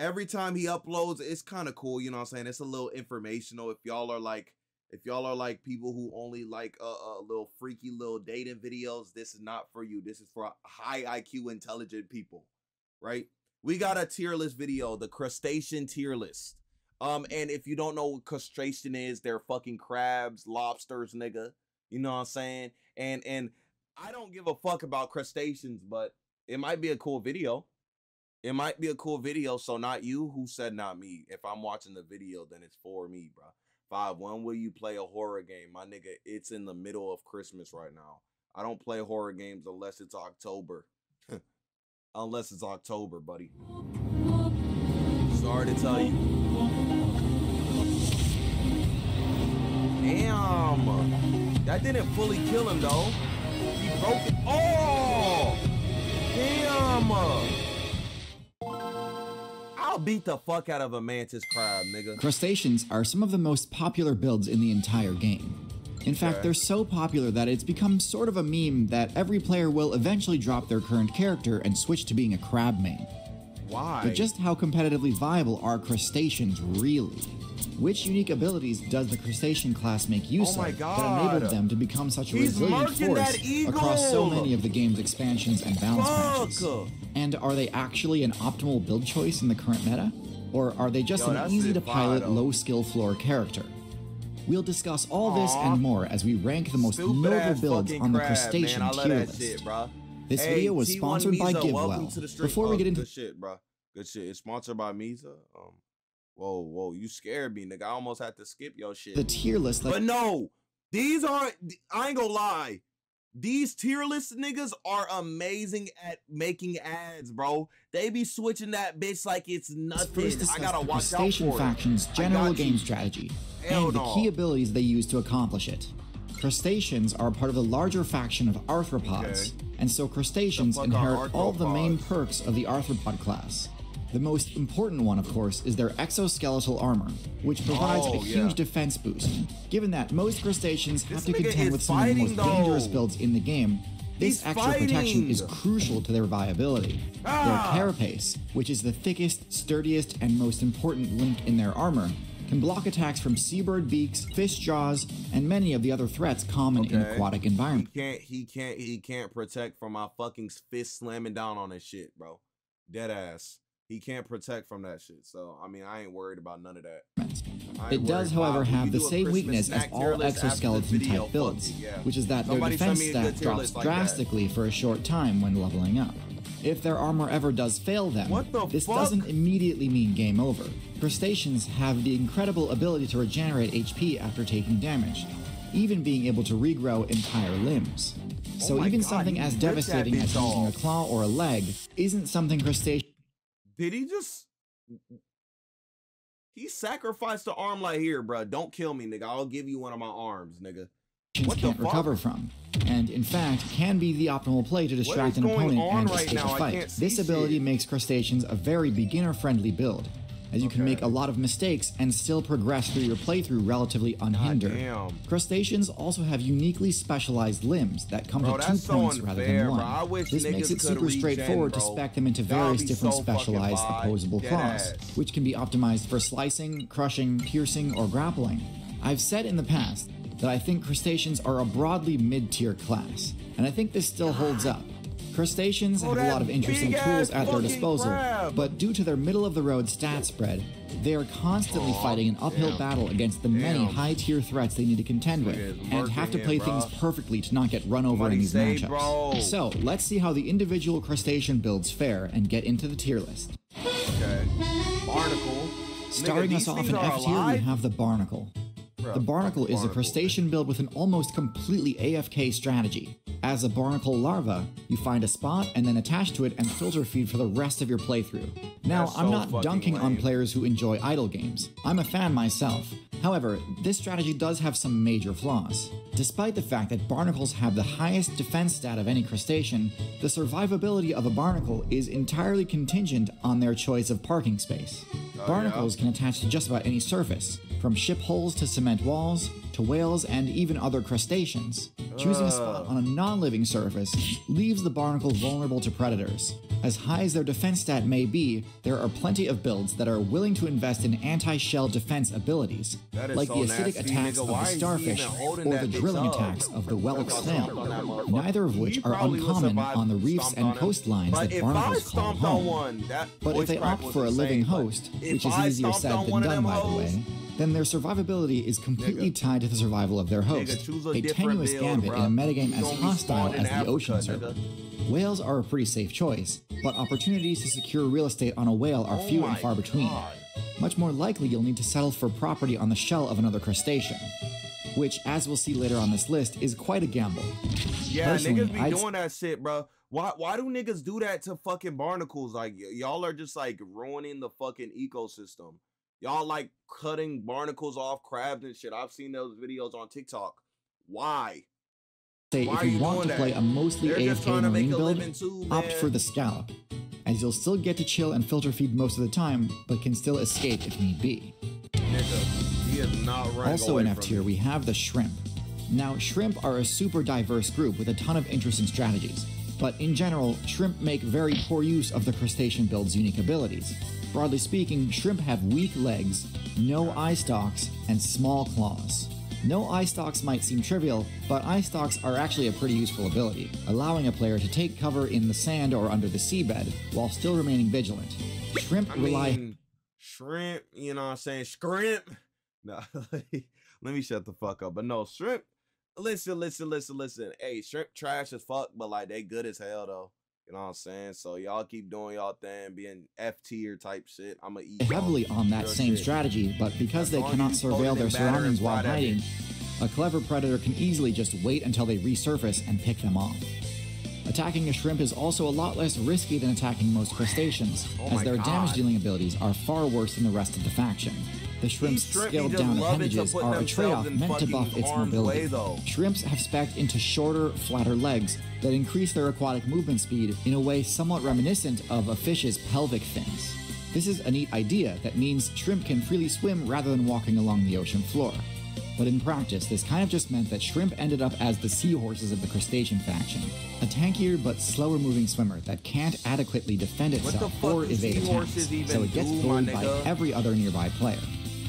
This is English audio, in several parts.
every time he uploads, it's kind of cool, you know what I'm saying? It's a little informational. If y'all are like people who only like little freaky little dating videos, this is not for you. This is for high IQ intelligent people, right? We got a tier list video, the Crustacean tier list. And if you don't know what crustacean is, they're fucking crabs, lobsters, nigga. You know what I'm saying? And I don't give a fuck about crustaceans, but it might be a cool video. It might be a cool video, so not you. Who said not me? If I'm watching the video, then it's for me, bro. 5, when will you play a horror game? My nigga, it's in the middle of Christmas right now. I don't play horror games unless it's October. Unless it's October, buddy. Sorry to tell you. Damn. That didn't fully kill him, though. He broke it. Oh! Damn. I'll beat the fuck out of a mantis crab, nigga. Crustaceans are some of the most popular builds in the entire game. In fact, they're so popular that it's become sort of a meme that every player will eventually drop their current character and switch to being a crab main. Why? But just how competitively viable are crustaceans really? Which unique abilities does the crustacean class make use of that enabled them to become such a resilient force across so many of the game's expansions and balance patches? And are they actually an optimal build choice in the current meta? Or are they just an easy-to-pilot, low-skill floor character? We'll discuss all this and more as we rank the most notable builds on the Crustacean tier list. This video was sponsored by GiveWell. Before we get into good shit, bro. Good shit. It's sponsored by Misa. Whoa, you scared me, nigga. I almost had to skip your shit. The tier list, but no, these aren't. I ain't gonna lie. These tier list niggas are amazing at making ads, bro. They be switching that bitch like it's nothing. I gotta watch out for it. Crustacean faction's general game strategy and the key abilities they use to accomplish it. Crustaceans are part of the larger faction of arthropods, and so crustaceans inherit all the main perks of the arthropod class. The most important one, of course, is their exoskeletal armor, which provides a huge defense boost. Given that most crustaceans have to contend with some of the most dangerous builds in the game, this extra protection is crucial to their viability. Their carapace, which is the thickest, sturdiest, and most important link in their armor, can block attacks from seabird beaks, fish jaws, and many of the other threats common in aquatic environments. He can't protect from my fucking fist slamming down on his shit, bro. Dead ass. He can't protect from that shit, so I mean, I ain't worried about none of that. It does, however, have the same weakness as all exoskeleton-type builds, which is that their defense stat drops drastically for a short time when leveling up. If their armor ever does fail them, this doesn't immediately mean game over. Crustaceans have the incredible ability to regenerate HP after taking damage, even being able to regrow entire limbs. So even something as devastating as losing a claw or a leg isn't something crustaceans... Did he just... He sacrificed the arm like, here, bro. Don't kill me, nigga. I'll give you one of my arms, nigga. What can't recover from, and in fact can be the optimal play to distract an opponent and escape a fight. This ability makes crustaceans a very beginner-friendly build, as you can make a lot of mistakes and still progress through your playthrough relatively unhindered. Crustaceans also have uniquely specialized limbs that come to 2 points rather than 1. This makes it super straightforward to spec them into various different specialized opposable claws, which can be optimized for slicing, crushing, piercing, or grappling. I've said in the past that I think crustaceans are a broadly mid-tier class, and I think this still holds up. Crustaceans have a lot of interesting tools at their disposal, but due to their middle-of-the-road stat spread, they are constantly fighting an uphill battle against the many high-tier threats they need to contend with, and have to play things perfectly to not get run over in these matchups. So, let's see how the individual crustacean builds fare and get into the tier list. Barnacle. Starting us off in F tier, we have the Barnacle. The Barnacle is a crustacean build with an almost completely AFK strategy. As a barnacle larva, you find a spot and then attach to it and filter feed for the rest of your playthrough. Now, I'm not dunking on players who enjoy idle games. I'm a fan myself. However, this strategy does have some major flaws. Despite the fact that barnacles have the highest defense stat of any crustacean, the survivability of a barnacle is entirely contingent on their choice of parking space. Barnacles can attach to just about any surface, from ship hulls to cement walls, to whales and even other crustaceans. Choosing a spot on a non-living surface leaves the barnacle vulnerable to predators. As high as their defense stat may be, there are plenty of builds that are willing to invest in anti-shell defense abilities, like the acidic attacks of the starfish or the drilling attacks of the whelk snail, neither of which are uncommon on the reefs and coastlines that barnacles call home. But if they opt for a living host, which is easier said than done by the way, then their survivability is completely tied to the survival of their host, a tenuous gambit in a metagame as hostile as the ocean server. Whales are a pretty safe choice, but opportunities to secure real estate on a whale are few and far between. Much more likely you'll need to settle for property on the shell of another crustacean, which, as we'll see later on this list, is quite a gamble. Yeah, personally, niggas be doing that shit, bro. Why do niggas do that to fucking barnacles? Like, y'all are just like ruining the fucking ecosystem. Y'all like cutting barnacles off crabs and shit. I've seen those videos on TikTok. Why? If you want to play a mostly AFK marine build, opt for the scallop, as you'll still get to chill and filter feed most of the time, but can still escape if need be. He is not running also in F tier, we have the shrimp. Now, shrimp are a super diverse group with a ton of interesting strategies, but in general, shrimp make very poor use of the crustacean build's unique abilities. Broadly speaking, shrimp have weak legs, no eye stalks, and small claws. No eye stalks might seem trivial, but eye stalks are actually a pretty useful ability, allowing a player to take cover in the sand or under the seabed while still remaining vigilant. Shrimp shrimp, you know what I'm saying? Shrimp. No, let me shut the fuck up. But no, shrimp. Listen. Hey, shrimp trash as fuck, but like they good as hell though. You know what I'm saying? So y'all keep doing y'all thing, being F tier type shit. I'ma eat heavily on that same strategy, but because they cannot surveil their surroundings while hiding, a clever predator can easily just wait until they resurface and pick them off. Attacking a shrimp is also a lot less risky than attacking most crustaceans, as their damage-dealing abilities are far worse than the rest of the faction. The shrimp's scaled-down appendages are a trade-off meant to buff its mobility. Shrimps have spec'd into shorter, flatter legs that increase their aquatic movement speed in a way somewhat reminiscent of a fish's pelvic fins. This is a neat idea that means shrimp can freely swim rather than walking along the ocean floor. But in practice, this kind of just meant that shrimp ended up as the seahorses of the crustacean faction, a tankier but slower moving swimmer that can't adequately defend itself or evade attacks, so it gets bullied by every other nearby player.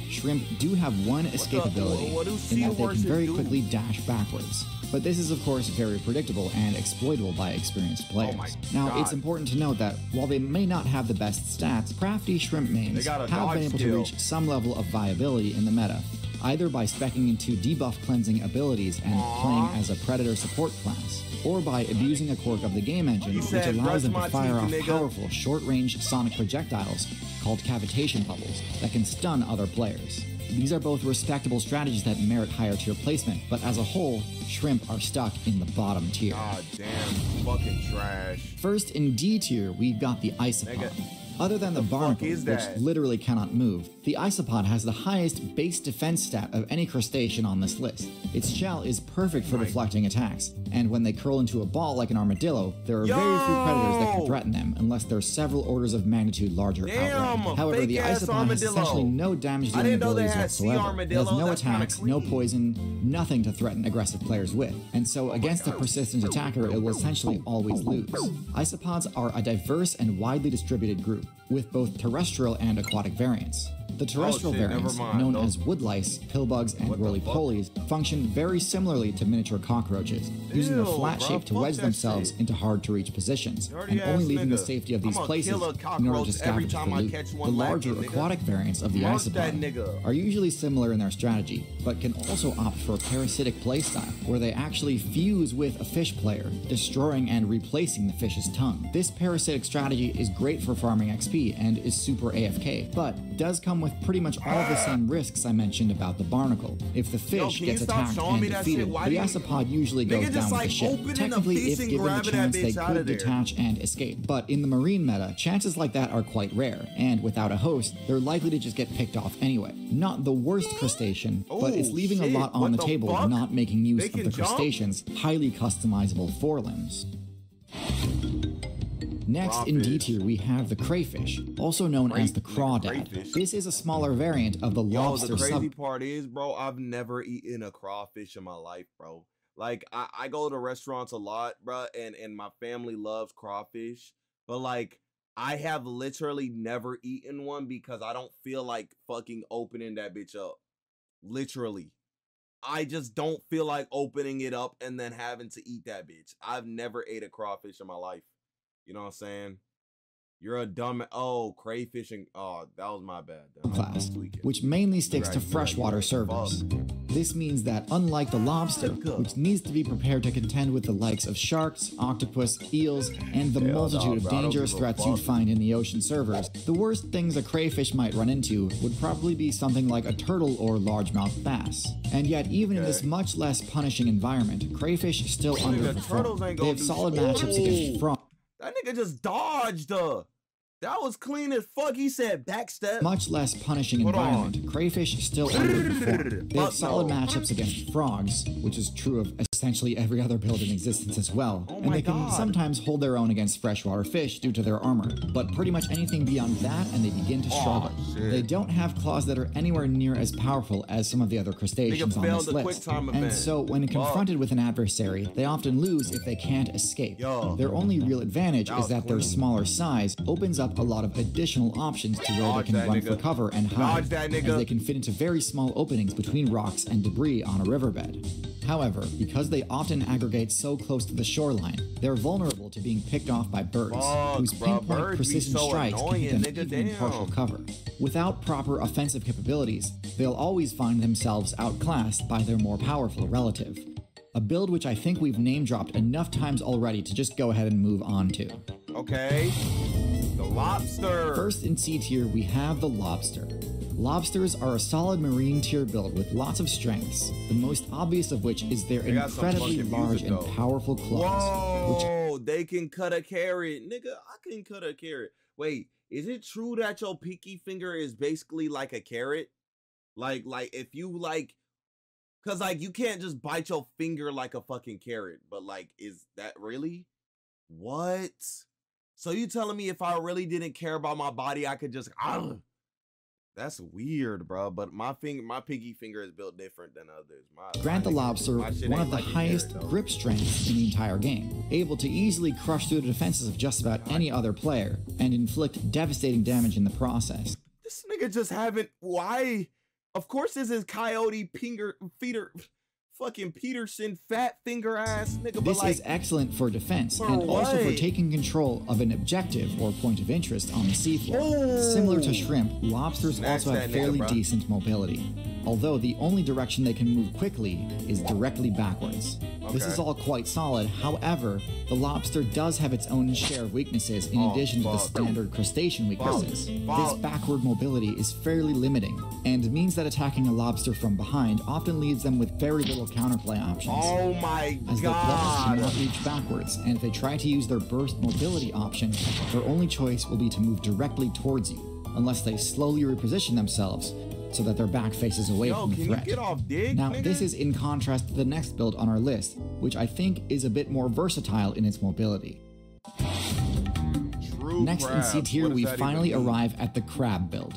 Shrimp do have one escapability, in that they can very quickly dash backwards, but this is of course very predictable and exploitable by experienced players. Now, it's important to note that while they may not have the best stats, crafty shrimp mains have been able to reach some level of viability in the meta, either by speccing into debuff cleansing abilities and playing as a predator support class, or by abusing a quirk of the game engine which allows them to fire off powerful short-range sonic projectiles called cavitation bubbles that can stun other players. These are both respectable strategies that merit higher tier placement, but as a whole, shrimp are stuck in the bottom tier. God damn, fucking trash. First in D tier, we've got the isopod. Other than the barnacle, which literally cannot move, the isopod has the highest base defense stat of any crustacean on this list. Its shell is perfect for deflecting attacks, and when they curl into a ball like an armadillo, there are very few predators that can threaten them unless they're several orders of magnitude larger outright. However, the isopod has essentially no damage dealing abilities whatsoever. It has no attacks, no poison, nothing to threaten aggressive players with, and so against a persistent attacker, it will essentially always lose. Isopods are a diverse and widely distributed group, with both terrestrial and aquatic variants. The terrestrial variants, known as woodlice, pillbugs, and roly-polies, function very similarly to miniature cockroaches, using a flat shape to wedge themselves into hard-to-reach positions, and only leaving the safety of these places in order to scavenge for loot. The larger aquatic variants of the isopod are usually similar in their strategy, but can also opt for a parasitic playstyle, where they actually fuse with a fish player, destroying and replacing the fish's tongue. This parasitic strategy is great for farming XP and is super AFK, but does come with pretty much all the same risks I mentioned about the barnacle. If the fish gets attacked and defeated, the isopod usually goes down with the ship. Technically, if given the chance, they could detach and escape, but in the marine meta, chances like that are quite rare, and without a host, they're likely to just get picked off anyway. Not the worst crustacean, but it's leaving a lot on the table of not making use of the crustacean's highly customizable forelimbs. Next in D tier, we have the crayfish, also known as the crawdad. This is a smaller variant of the lobster the crazy part is, bro, I've never eaten a crawfish in my life, bro. Like, I go to restaurants a lot, bro, and my family loves crawfish, but like I have literally never eaten one because I don't feel like fucking opening that bitch up. Literally. I just don't feel like opening it up and then having to eat that bitch. I've never ate a crawfish in my life. You know what I'm saying? You're a dumb. Oh, crayfish and oh, that was my bad. Class, which mainly sticks to freshwater servers. This means that unlike the lobster, which needs to be prepared to contend with the likes of sharks, octopus, eels, and the multitude of dangerous threats you'd find in the ocean servers, the worst things a crayfish might run into would probably be something like a turtle or largemouth bass. And yet, even in this much less punishing environment, crayfish still underperform. They have solid matchups against frogs. That nigga just dodged. That was clean as fuck. He said backstep. Much less punishing environment. Crayfish still underperform. They have solid matchups against frogs, which is true of essentially every other build in existence as well. And they can sometimes hold their own against freshwater fish due to their armor. But pretty much anything beyond that, and they begin to struggle. They don't have claws that are anywhere near as powerful as some of the other crustaceans on this list. And so when confronted with an adversary, they often lose if they can't escape. Their only real advantage is that their smaller size opens up a lot of additional options to where they can run for cover and hide, as they can fit into very small openings between rocks and debris on a riverbed. However, because they often aggregate so close to the shoreline, they're vulnerable to being picked off by birds, whose pinpoint precision strikes can hit them even in partial cover. Without proper offensive capabilities, they'll always find themselves outclassed by their more powerful relative. A build which I think we've name-dropped enough times already to just go ahead and move on to. Okay. The lobster. First in C tier, we have the lobster. Lobsters are a solid marine tier build with lots of strengths, the most obvious of which is their incredibly large and powerful claws. Whoa, they can cut a carrot. Nigga, I can cut a carrot. Wait, is it true that your pinky finger is basically like a carrot? Like if you like, cause like you can't just bite your finger like a fucking carrot, but like, is that really? What? So you telling me if I really didn't care about my body, I could just, that's weird, bro. But my pinky finger is built different than others. Grant the lobster one of the highest grip strengths in the entire game, able to easily crush through the defenses of just about any other player, and inflict devastating damage in the process. This nigga just haven't, why? Of course this is Coyote feeder. Fucking Peterson fat finger ass nigga. This is excellent for defense and also for taking control of an objective or point of interest on the seafloor. Similar to shrimp, lobsters also have fairly decent mobility, although the only direction they can move quickly is directly backwards. This is all quite solid. However, the lobster does have its own share of weaknesses in addition to the standard crustacean weaknesses. This backward mobility is fairly limiting and means that attacking a lobster from behind often leaves them with very little counterplay options. Oh my god! As their claws cannot reach backwards, and if they try to use their burst mobility option, their only choice will be to move directly towards you, unless they slowly reposition themselves so that their back faces away from the threat. Now, this is in contrast to the next build on our list, which I think is a bit more versatile in its mobility. Next in C tier, we finally arrive at the crab build.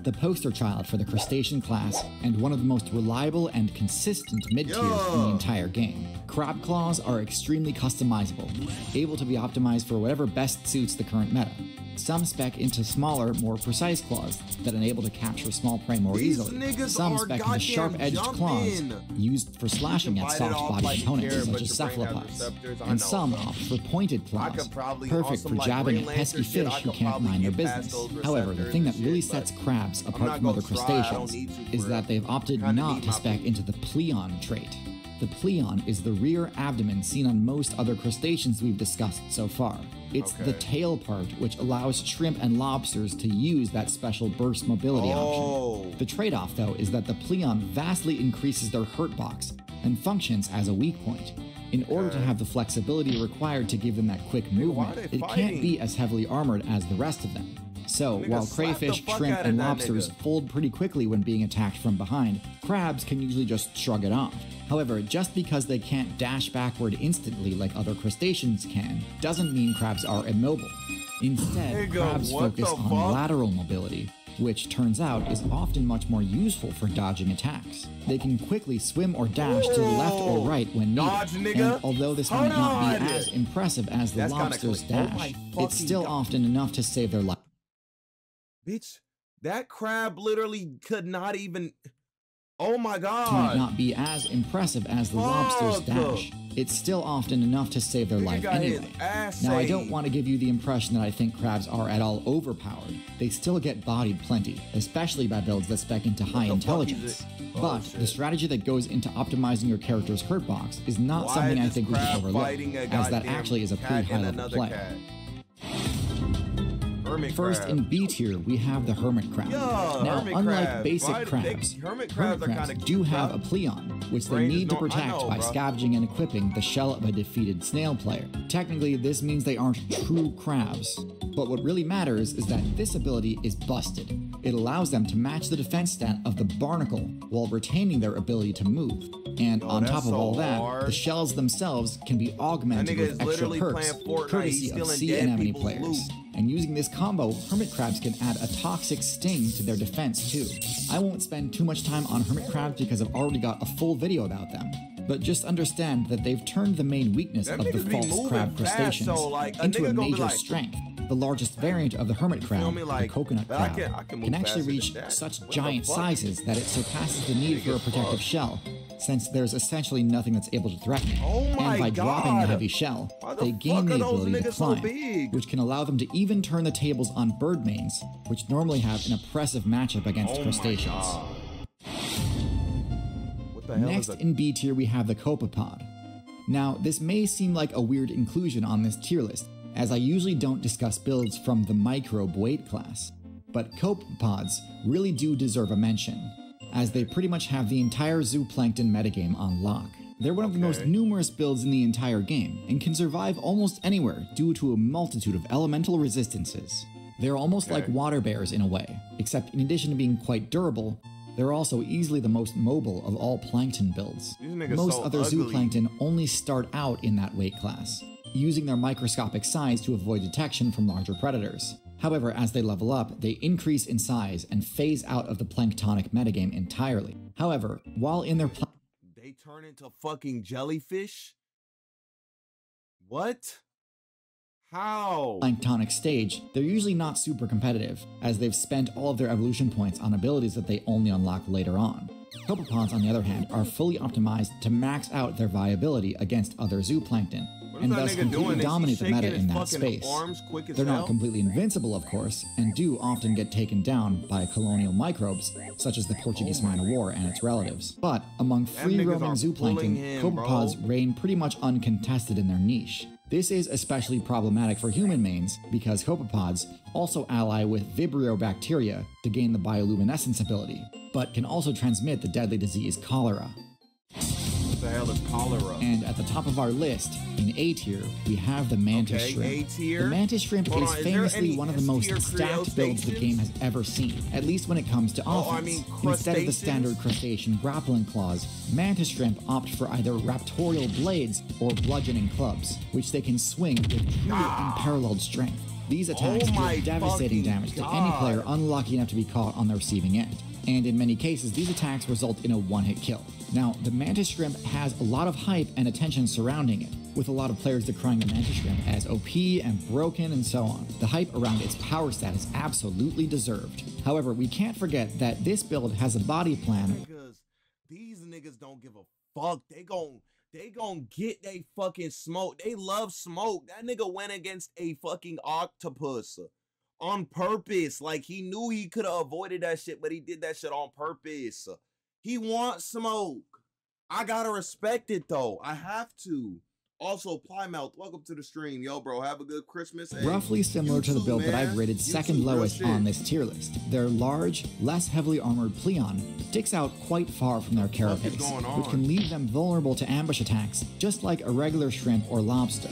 The poster child for the crustacean class, and one of the most reliable and consistent mid-tiers in the entire game. Crab claws are extremely customizable, able to be optimized for whatever best suits the current meta. Some spec into smaller, more precise claws that enable to capture small prey more easily. Some spec into sharp-edged claws used for slashing at soft-bodied opponents such as cephalopods. And some opt for pointed claws, perfect for jabbing at pesky fish who can't mind their business. However, the thing that really sets crabs apart from other crustaceans is that they've opted not to spec into the pleon trait. The pleon is the rear abdomen seen on most other crustaceans we've discussed so far. It's the tail part which allows shrimp and lobsters to use that special burst mobility option. The trade-off, though, is that the pleon vastly increases their hurt box and functions as a weak point. In order to have the flexibility required to give them that quick movement, it can't be as heavily armored as the rest of them. So, while crayfish, shrimp, and lobsters fold pretty quickly when being attacked from behind, crabs can usually just shrug it off. However, just because they can't dash backward instantly like other crustaceans can, doesn't mean crabs are immobile. Instead, crabs focus on lateral mobility, which turns out is often much more useful for dodging attacks. They can quickly swim or dash to the left or right when needed, and although this might not be as impressive as the lobster's dash, it's still often enough to save their life. Bitch, that crab literally could not even... Oh my god! Might not be as impressive as the lobster's dash. It's still often enough to save their life anyway. Now, I don't want to give you the impression that I think crabs are at all overpowered. They still get bodied plenty, especially by builds that spec into high intelligence. But the strategy that goes into optimizing your character's hurt box is not something I think we should overlook, as that actually is a pretty high level play. First, in B tier, we have the Hermit Crab. Now, unlike basic crabs, Hermit crabs do have a pleon, which they need to protect by scavenging and equipping the shell of a defeated snail player. Technically, this means they aren't true crabs, but what really matters is that this ability is busted. It allows them to match the defense stat of the Barnacle while retaining their ability to move. And on top of all that, the shells themselves can be augmented with extra perks, courtesy of sea anemone players. And using this combo, Hermit Crabs can add a toxic sting to their defense too. I won't spend too much time on Hermit Crabs because I've already got a full video about them. But just understand that they've turned the main weakness of the false crab crustaceans into a major strength. The largest variant of the hermit crab, the coconut crab, can actually reach such giant sizes that it surpasses the need for a protective shell, since there's essentially nothing that's able to threaten it. And by dropping the heavy shell, they gain the ability to climb, which can allow them to even turn the tables on bird mains, which normally have an oppressive matchup against crustaceans. Next in B tier we have the Copapod. Now, this may seem like a weird inclusion on this tier list, as I usually don't discuss builds from the microbe weight class, but Copapods really do deserve a mention, as they pretty much have the entire zooplankton metagame on lock. They're one of the most numerous builds in the entire game, and can survive almost anywhere due to a multitude of elemental resistances. They're almost like water bears in a way, except in addition to being quite durable, they're also easily the most mobile of all plankton builds. Most other zooplankton only start out in that weight class, using their microscopic size to avoid detection from larger predators. However, as they level up, they increase in size and phase out of the planktonic metagame entirely. However, while in their they turn into fucking jellyfish? What? How? Planktonic stage, they're usually not super competitive, as they've spent all of their evolution points on abilities that they only unlock later on. Copapods, on the other hand, are fully optimized to max out their viability against other zooplankton, and thus completely dominate the meta in that space. They're not completely invincible, of course, and do often get taken down by colonial microbes, such as the Portuguese man of war and its relatives. But among free-roaming zooplankton, Copapods reign pretty much uncontested in their niche. This is especially problematic for human mains, because Copapods also ally with Vibrio bacteria to gain the bioluminescence ability, but can also transmit the deadly disease cholera. What the hell is cholera? And at the top of our list, in A tier, we have the Mantis Shrimp. The Mantis Shrimp is famously one of the most stacked builds the game has ever seen, at least when it comes to offense. Instead of the standard crustacean grappling claws, Mantis Shrimp opt for either raptorial blades or bludgeoning clubs, which they can swing with truly unparalleled strength. These attacks deal devastating damage to any player unlucky enough to be caught on the receiving end, and in many cases these attacks result in a one-hit kill. Now, the Mantis Shrimp has a lot of hype and attention surrounding it, with a lot of players decrying the Mantis Shrimp as OP and broken and so on. The hype around its power stat is absolutely deserved. However, we can't forget that this build has a body plan. These niggas don't give a fuck. They gon' get they fucking smoke. They love smoke. That nigga went against a fucking octopus on purpose. Like, he knew he could have avoided that shit, but he did that shit on purpose. He wants smoke. I gotta respect it though. I have to. Also, Plymouth, welcome to the stream. Yo, bro, have a good Christmas. Roughly similar to the build that I've rated second lowest on this tier list. Their large, less heavily armored pleon sticks out quite far from their carapace, which can leave them vulnerable to ambush attacks, just like a regular shrimp or lobster,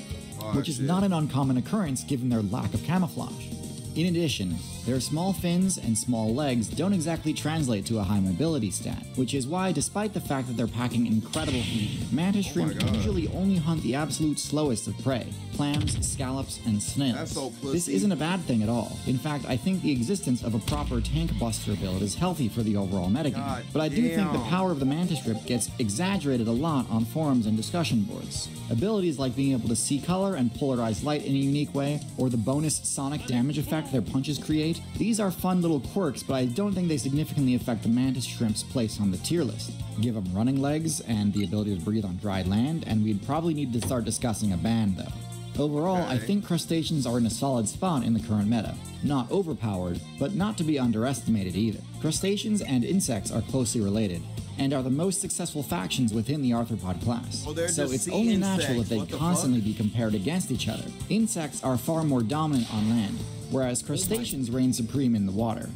which is not an uncommon occurrence given their lack of camouflage. In addition, Their small fins and small legs don't exactly translate to a high mobility stat, which is why, despite the fact that they're packing incredible heat, mantis shrimp usually only hunt the absolute slowest of prey: clams, scallops, and snails. That's so pussy. This isn't a bad thing at all. In fact, I think the existence of a proper tank buster build is healthy for the overall metagame, but I do think the power of the mantis shrimp gets exaggerated a lot on forums and discussion boards. Abilities like being able to see color and polarize light in a unique way, or the bonus sonic damage effect their punches create, these are fun little quirks, but I don't think they significantly affect the mantis shrimp's place on the tier list. Give them running legs and the ability to breathe on dry land, and we'd probably need to start discussing a ban though. Overall, I think crustaceans are in a solid spot in the current meta. Not overpowered, but not to be underestimated either. Crustaceans and insects are closely related, and are the most successful factions within the arthropod class. So it's only natural that they constantly be compared against each other. Insects are far more dominant on land, whereas crustaceans reign supreme in the water.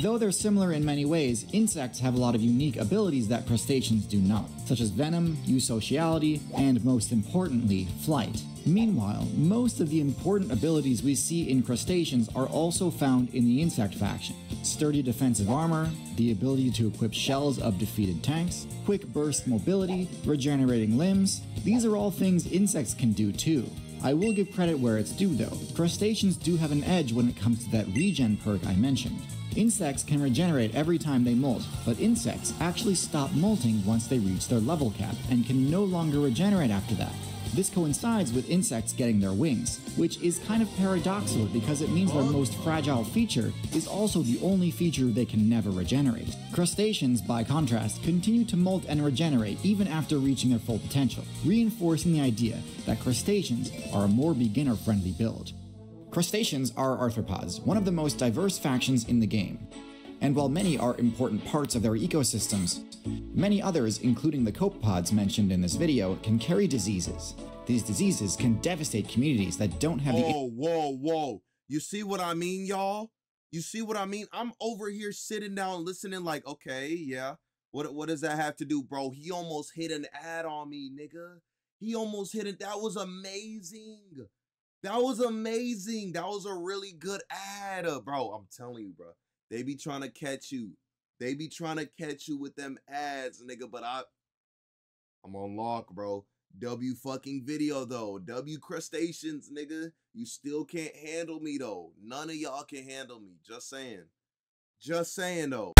Though they're similar in many ways, insects have a lot of unique abilities that crustaceans do not, such as venom, eusociality, and most importantly, flight. Meanwhile, most of the important abilities we see in crustaceans are also found in the insect faction. Sturdy defensive armor, the ability to equip shells of defeated tanks, quick burst mobility, regenerating limbs. These are all things insects can do too. I will give credit where it's due though. Crustaceans do have an edge when it comes to that regen perk I mentioned. Insects can regenerate every time they molt, but insects actually stop molting once they reach their level cap and can no longer regenerate after that. This coincides with insects getting their wings, which is kind of paradoxical because it means their most fragile feature is also the only feature they can never regenerate. Crustaceans, by contrast, continue to molt and regenerate even after reaching their full potential, reinforcing the idea that crustaceans are a more beginner-friendly build. Crustaceans are arthropods, one of the most diverse factions in the game. And while many are important parts of their ecosystems, many others, including the copepods mentioned in this video, can carry diseases. These diseases can devastate communities that don't have Whoa. You see what I mean, y'all? You see what I mean? I'm over here sitting down listening like, okay, yeah. What does that have to do, bro? He almost hit an ad on me, nigga. He almost hit it. That was amazing. That was amazing. That was a really good ad, bro. I'm telling you, bro. They be trying to catch you. They be trying to catch you with them ads, nigga. But I'm on lock, bro. W fucking video, though. W crustaceans, nigga. You still can't handle me, though. None of y'all can handle me. Just saying. Just saying, though.